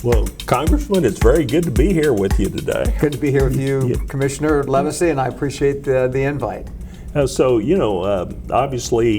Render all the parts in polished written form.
Well, Congressman, it's very good to be here with you today. Good to be here with you, Yeah. Commissioner Levacy, and I appreciate the invite. Obviously,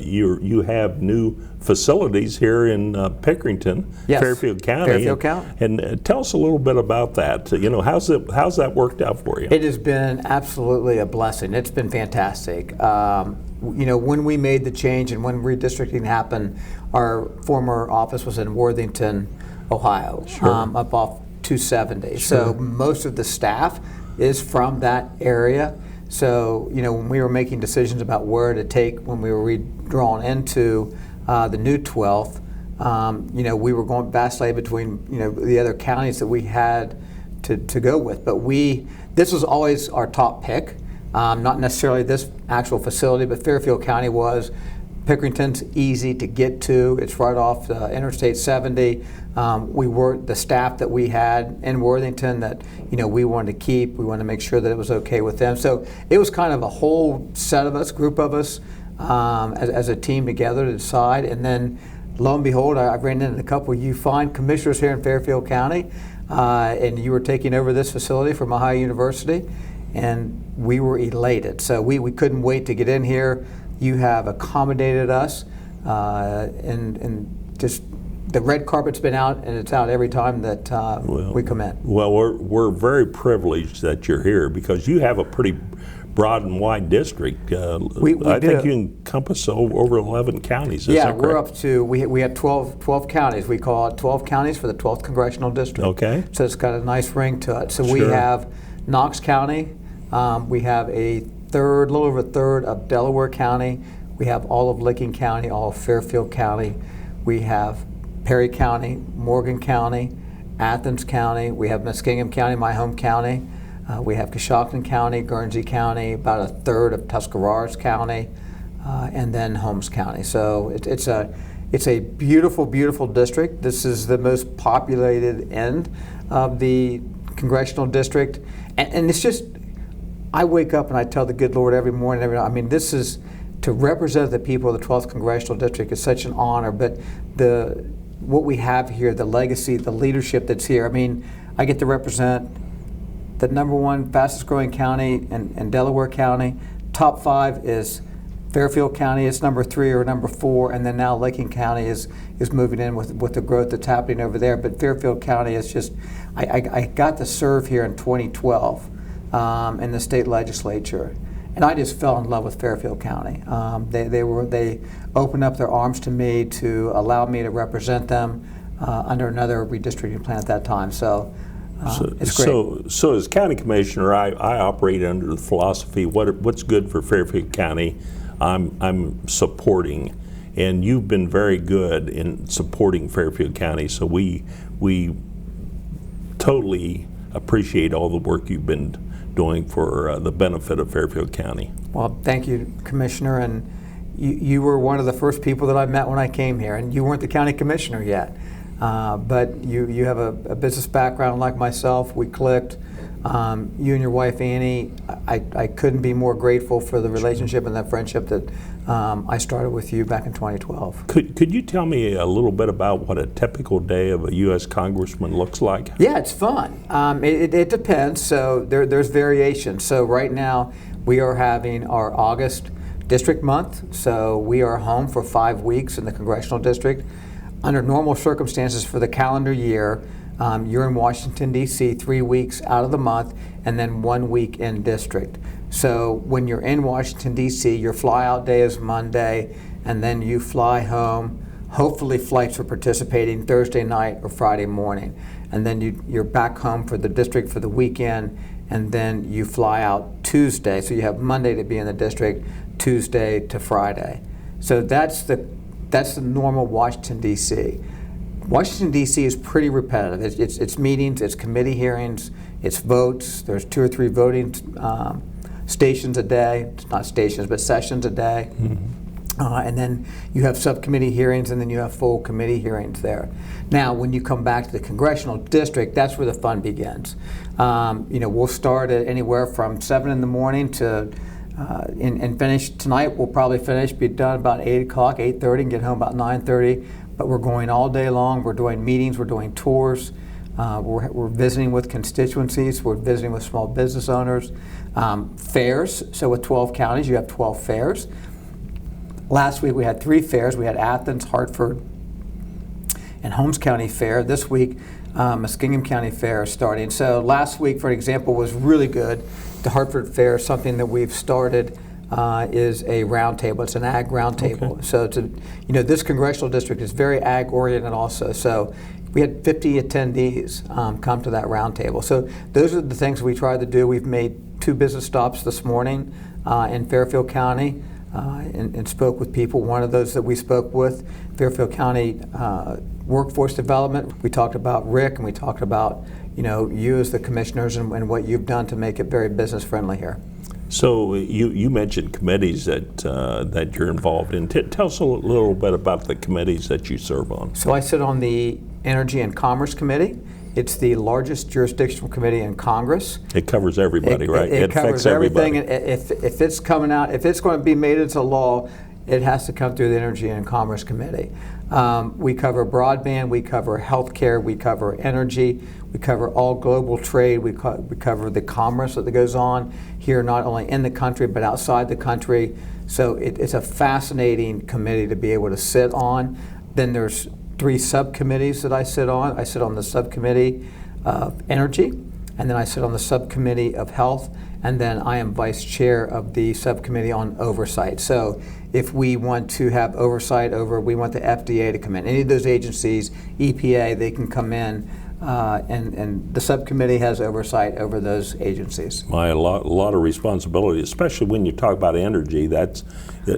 you have new facilities here in Pickerington, Yes, Fairfield County. Fairfield County. And tell us a little bit about that. How's that worked out for you? It has been absolutely a blessing. It's been fantastic. When we made the change and when redistricting happened, our former office was in Worthington, Ohio, Sure. up off 270. Sure. So most of the staff is from that area. So, when we were making decisions about where to take when we were redrawn into the new 12th, we were going vacillate between, the other counties that we had to go with. But this was always our top pick, not necessarily this actual facility, but Fairfield County was. Pickerington's easy to get to. It's right off Interstate 70. We were the staff that we had in Worthington that we wanted to keep. We wanted to make sure that it was okay with them. So it was kind of a whole set of us, group of us, as a team together to decide. And then, lo and behold, I ran into a couple of you fine commissioners here in Fairfield County, and you were taking over this facility from Ohio University, and we were elated. So we couldn't wait to get in here. You have accommodated us, and just the red carpet's been out, and it's out every time that we come in. Well, we're very privileged that you're here because you have a pretty broad and wide district. I think you encompass over 11 counties. Is that correct? We're up to, we have 12 counties. We call it 12 counties for the 12th Congressional District. Okay. So it's got a nice ring to it. So Sure. we have Knox County, we have a little over a third of Delaware County. We have all of Licking County, all of Fairfield County. We have Perry County, Morgan County, Athens County. We have Muskingum County, my home county. We have Coshocton County, Guernsey County, about a third of Tuscarawas County, and then Holmes County. So it's a beautiful, beautiful district. This is the most populated end of the congressional district, and it's just. I wake up and I tell the good Lord every morning, every night. I mean, this is to represent the people of the 12th Congressional District is such an honor. But what we have here, the legacy, the leadership that's here. I mean, I get to represent the #1 fastest growing county in Delaware County. Top 5 is Fairfield County. It's #3 or #4, and then now Licking County is moving in with the growth that's happening over there. But Fairfield County is just. I got to serve here in 2012. In the state legislature, and I just fell in love with Fairfield County. They opened up their arms to me to allow me to represent them under another redistricting plan at that time. So it's great. So as county commissioner, I operate under the philosophy what's good for Fairfield County, I'm supporting, and you've been very good in supporting Fairfield County. So we totally appreciate all the work you've been doing for the benefit of Fairfield County. Well, thank you, Commissioner, and you were one of the first people that I met when I came here, and you weren't the county commissioner yet, but you have a business background like myself. We clicked. You and your wife Annie, I couldn't be more grateful for the relationship and that friendship that I started with you back in 2012. Could you tell me a little bit about what a typical day of a U.S. Congressman looks like? Yeah, it's fun. It depends. So there's variation. So right now we are having our August district month. So we are home for 5 weeks in the congressional district. Under normal circumstances for the calendar year, you're in Washington, D.C. 3 weeks out of the month, and then 1 week in district. So when you're in Washington, D.C., your fly-out day is Monday, and then you fly home. Hopefully flights are participating Thursday night or Friday morning. And then you're back home for the district for the weekend, and then you fly out Tuesday. So you have Monday to be in the district, Tuesday to Friday. So that's the normal Washington, D.C. Washington, D.C. is pretty repetitive. It's meetings, it's committee hearings, it's votes. There's 2 or 3 voting stations a day. It's not stations, but sessions a day. Mm-hmm. And then you have subcommittee hearings, and then you have full committee hearings there. Now, when you come back to the congressional district, that's where the fun begins. We'll start at anywhere from 7 in the morning to and finish tonight. We'll probably be done about 8 o'clock, 8:30, and get home about 9:30. but we're going all day long. We're doing meetings, we're doing tours, we're visiting with constituencies, we're visiting with small business owners, fairs. So with 12 counties, you have 12 fairs. Last week we had 3 fairs. We had Athens, Hartford, and Holmes County Fair. This week, Muskingum County Fair is starting. So last week, for example, was really good. The Hartford Fair, something that we've started, is a roundtable. It's an ag roundtable. Okay. So this congressional district is very ag oriented also. So we had 50 attendees come to that roundtable. So those are the things we try to do. We've made 2 business stops this morning in Fairfield County and spoke with people. One of those that we spoke with, Fairfield County Workforce Development. We talked about Rick, and we talked about you as the commissioners and what you've done to make it very business friendly here. So you mentioned committees that you're involved in. Tell us a little bit about the committees that you serve on. So I sit on the Energy and Commerce Committee. It's the largest jurisdictional committee in Congress. It covers everybody, right? It covers affects everybody. everything. If it's coming out, if it's going to be made into law, it has to come through the Energy and Commerce Committee. We cover broadband, we cover healthcare, we cover energy, we cover all global trade, we cover the commerce that goes on here, not only in the country but outside the country. So it's a fascinating committee to be able to sit on. Then there's 3 subcommittees that I sit on. I sit on the subcommittee of energy, and then I sit on the subcommittee of health, and then I am vice chair of the subcommittee on oversight. So if we want to have oversight over, we want the FDA to come in, any of those agencies, EPA, they can come in, and the subcommittee has oversight over those agencies. A lot of responsibility, especially when you talk about energy. That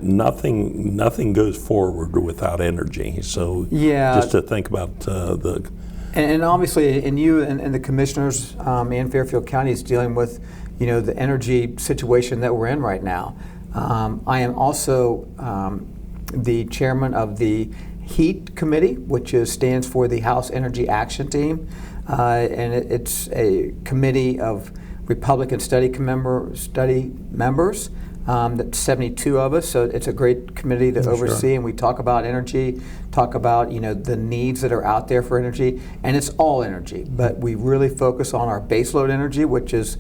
nothing goes forward without energy. So just to think about the. And obviously, and you and the commissioners in Fairfield County is dealing with, the energy situation that we're in right now. I am also the chairman of the HEAT Committee, which stands for the House Energy Action Team, and it's a committee of Republican study members. That's 72 of us, so it's a great committee to oversee, and we talk about energy, talk about the needs that are out there for energy, and it's all energy, but we really focus on our baseload energy, which is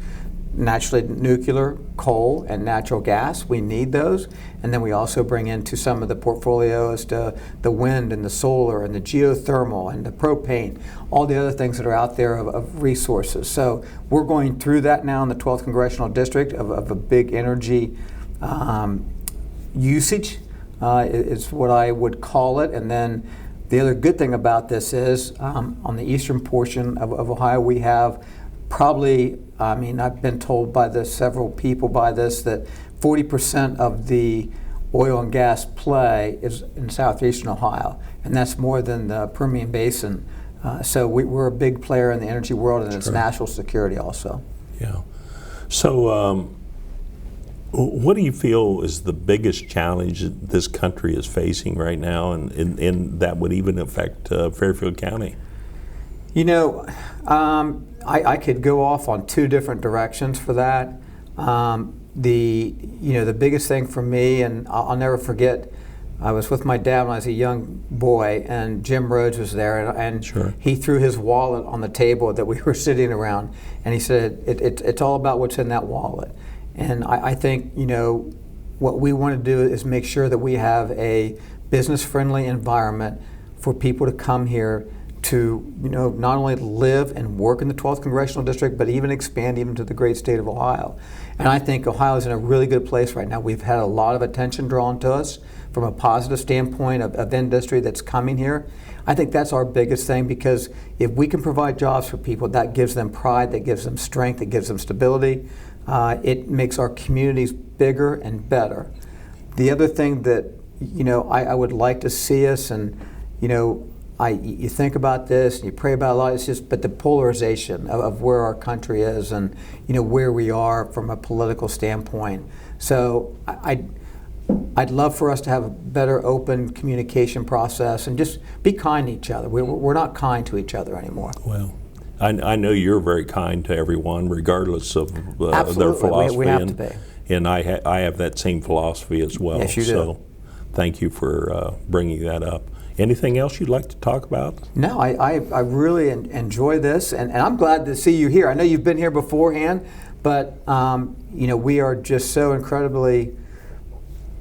naturally nuclear, coal, and natural gas. We need those, and then we also bring into some of the portfolios to the wind and the solar and the geothermal and the propane, all the other things that are out there of resources. So we're going through that now in the 12th Congressional District of a big energy usage is what I would call it. And then the other good thing about this is on the eastern portion of Ohio, we have probably, I've been told by several people that 40% of the oil and gas play is in southeastern Ohio, and that's more than the Permian Basin. So we're a big player in the energy world, and it's national security also. Yeah. So what do you feel is the biggest challenge that this country is facing right now, and that would even affect Fairfield County? I could go off on 2 different directions for that. The biggest thing for me, and I'll never forget, I was with my dad when I was a young boy, and Jim Rhodes was there, and he threw his wallet on the table that we were sitting around, and he said, it's all about what's in that wallet. And I think, what we want to do is make sure that we have a business-friendly environment for people to come here to not only live and work in the 12th Congressional District, but even expand even to the great state of Ohio. And I think Ohio is in a really good place right now. We've had a lot of attention drawn to us from a positive standpoint of industry that's coming here. I think that's our biggest thing, because if we can provide jobs for people, that gives them pride, that gives them strength, that gives them stability. It makes our communities bigger and better. The other thing that I would like to see us, and you think about this and you pray about a lot, it's just, but the polarization of where our country is and where we are from a political standpoint. So I'd love for us to have a better open communication process and just be kind to each other. We're not kind to each other anymore. Well, I know you're very kind to everyone, regardless of their philosophy. We have to be. And I have that same philosophy as well. Yes, you do. So thank you for bringing that up. Anything else you'd like to talk about? No, I really enjoy this, and I'm glad to see you here. I know you've been here beforehand, but we are just so incredibly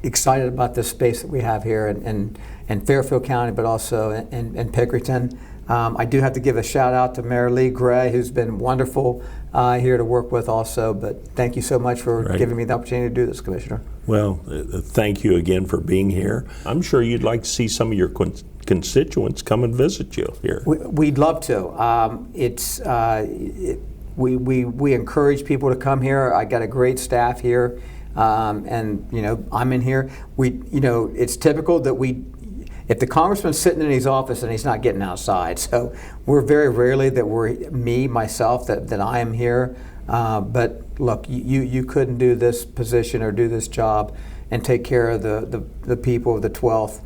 excited about this space that we have here in Fairfield County, but also in Pickerington. I do have to give a shout out to Mayor Lee Gray, who's been wonderful here to work with also, but thank you so much for giving me the opportunity to do this, Commissioner. Well, thank you again for being here. I'm sure you'd like to see some of your constituents come and visit you here. We'd love to. We encourage people to come here. I got a great staff here, and I'm in here. It's typical that if the congressman's sitting in his office and he's not getting outside, so we're very rarely that myself, that I am here. But look, you couldn't do this position or do this job and take care of the people of the 12th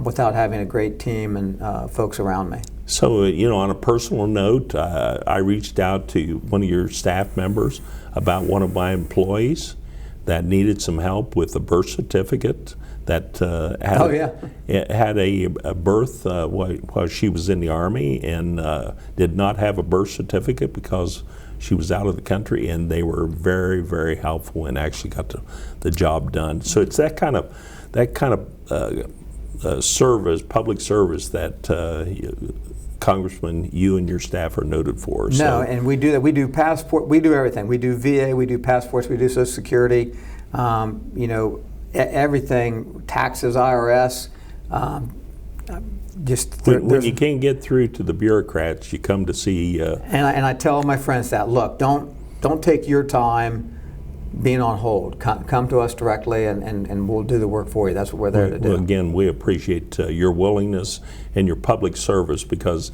without having a great team and folks around me. So, on a personal note, I reached out to one of your staff members about one of my employees that needed some help with a birth certificate that had a birth while she was in the Army and did not have a birth certificate because she was out of the country, and they were very, very helpful and actually got the job done. So it's that kind of service, public service that Congressman, you and your staff are noted for. No, and we do that. We do passport. We do everything. We do VA. We do passports. We do Social Security. Everything. Taxes, IRS. When you can't get through to the bureaucrats, you come to see. And I tell all my friends that, look, don't take your time being on hold. Come to us directly, and we'll do the work for you. That's what we're there to do. Well, again, we appreciate your willingness and your public service, because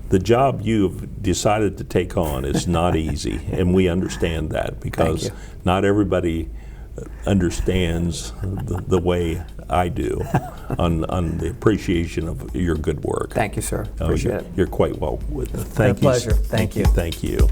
the job you've decided to take on is not easy, and we understand that, because not everybody understands the way I do on the appreciation of your good work. Thank you, sir. Appreciate it. You're quite well with it. Thank you. My pleasure. Thank you. Thank you.